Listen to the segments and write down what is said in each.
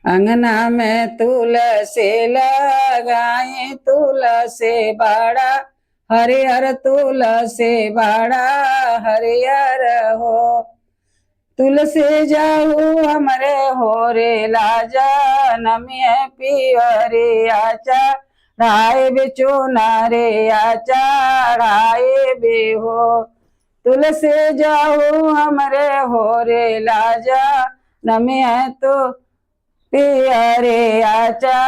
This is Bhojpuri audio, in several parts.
अंगना में तुलसी लगाए तुलसी बाड़ा हरिहर तुलसी बाड़ा हरिहर हो। तुलसी जाहू हमरे हो रे लाजा नमिय पियरे आचा ढाई बिचू नारे आचा ढाई बे हो। तुलसी जाहू हमरे हो रे लाजा नमिय तो पियरे आचा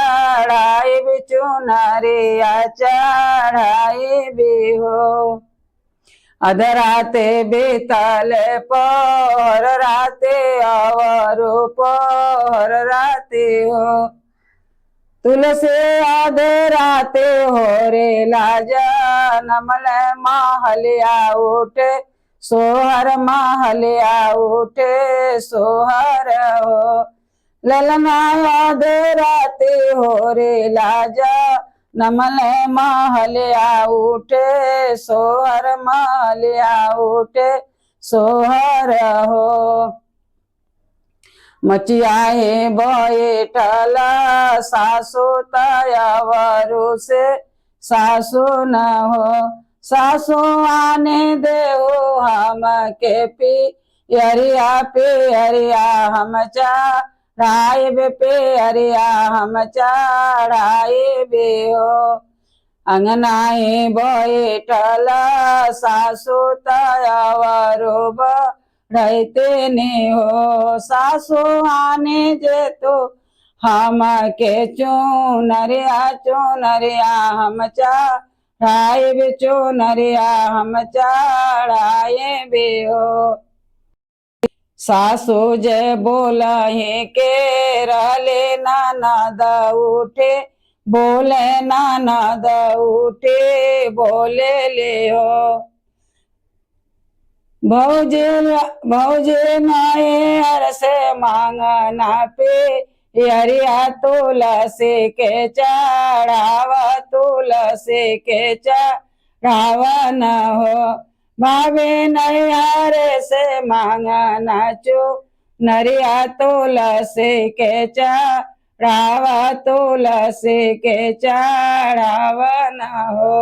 ढाई बिचू नारे आचा ढाई बे हो। अधराते बेताल पहर राते अवरु पहर राते हो। तुलसी अधराते हो रे लाजा नमल महलिया उठे सोहर महलिया उठे सोहर हो। ललना अधराते हो रे लाजा नमल महलिया उठे सोहर महलिया उठे सोहर हो। मचियाए बैठल सासु तयवरु से सासु न हो। सासु आने देहु हम के पियरिया पियरिया हम चढ़ाई बे पियरिया हम चढ़ाई बे हो। अंगनाए बैठल सासु तयवरु बढ़ते ने हो। सासु आने जे तो हम के चुनरिया चुनरिया हम चढ़ाई बे चुनरिया हम चढ़ाए बे हो। सासु जे बोलहि के रहले ननद उठे बोले ननद उठे बोले ले हो। भौजे नाये हर से मांगना पे हरिया तुलसी के चढ़ावा तुलसी के चढ़ावा न हो। भावे नैहर से मांगना चो नरिया तुलसी के चढ़ावा तुलसी के चढ़ावा न हो।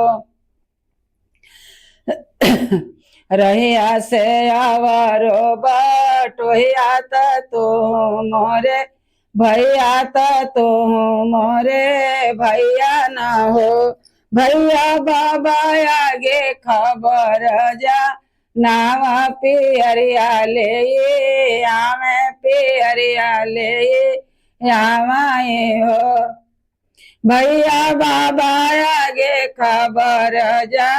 रहिया से आवरो बटोहिया तो मोरे भैया तो मोरे भैया न हो। भैया बाबा आगे खबर जा नावा पियरिया ले आवे पियरिया ले आवाए हो। भैया बाबा आगे खबर जा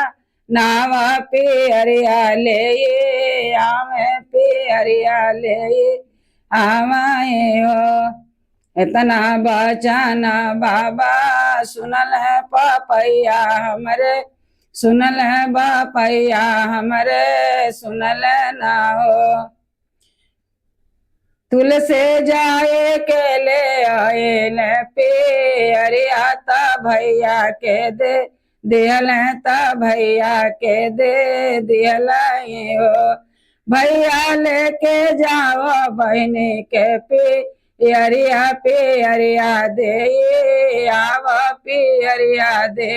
नावा पियरिया ले आवे पियरिया ले आवाए हो। इतना बचाना बाबा सुनल है पपैया हमरे सुनल है बापैया हमरे सुनल ना हो। तुलसी जाए के ले आए ले पियरिया ता भैया के दे दियल ता भैया के दे दियल हो। भैया लेके जाओ बहनी के पियरिया पियरिया दे आवा पियरिया दे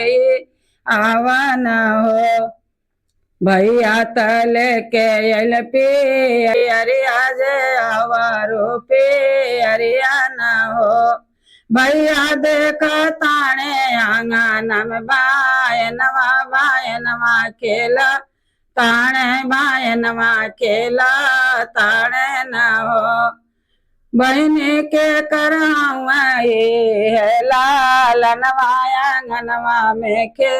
आवा न हो। भैया तल के यल पियरिया जे आवारो पियरिया न हो। भैया देख ताणे आंगन में बायनवा खेला ताणे बायनवा खेला ताणे न हो। बहनी के कराऊँ ये है लालनवा आंगनवा में के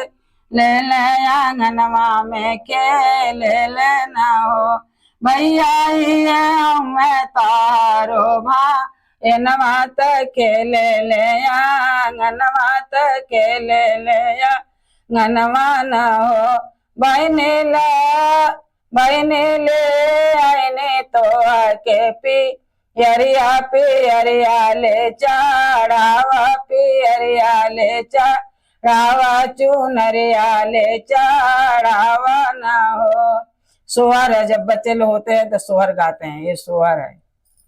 ले ले आंगनवा में के ले ले न हो। भैया मैं तारो भा एनवा के ले आंगनवा के ले आंगनवा न हो। बहनी ले आईने तो के पियरिया पियरिया ले चढ़ावा पियरिया ले चढ़ावा चुनरिया ले चढ़ावा न हो। सोहर है, जब बच्चे लोग होते हैं तो सोहर गाते हैं, ये सोहर है।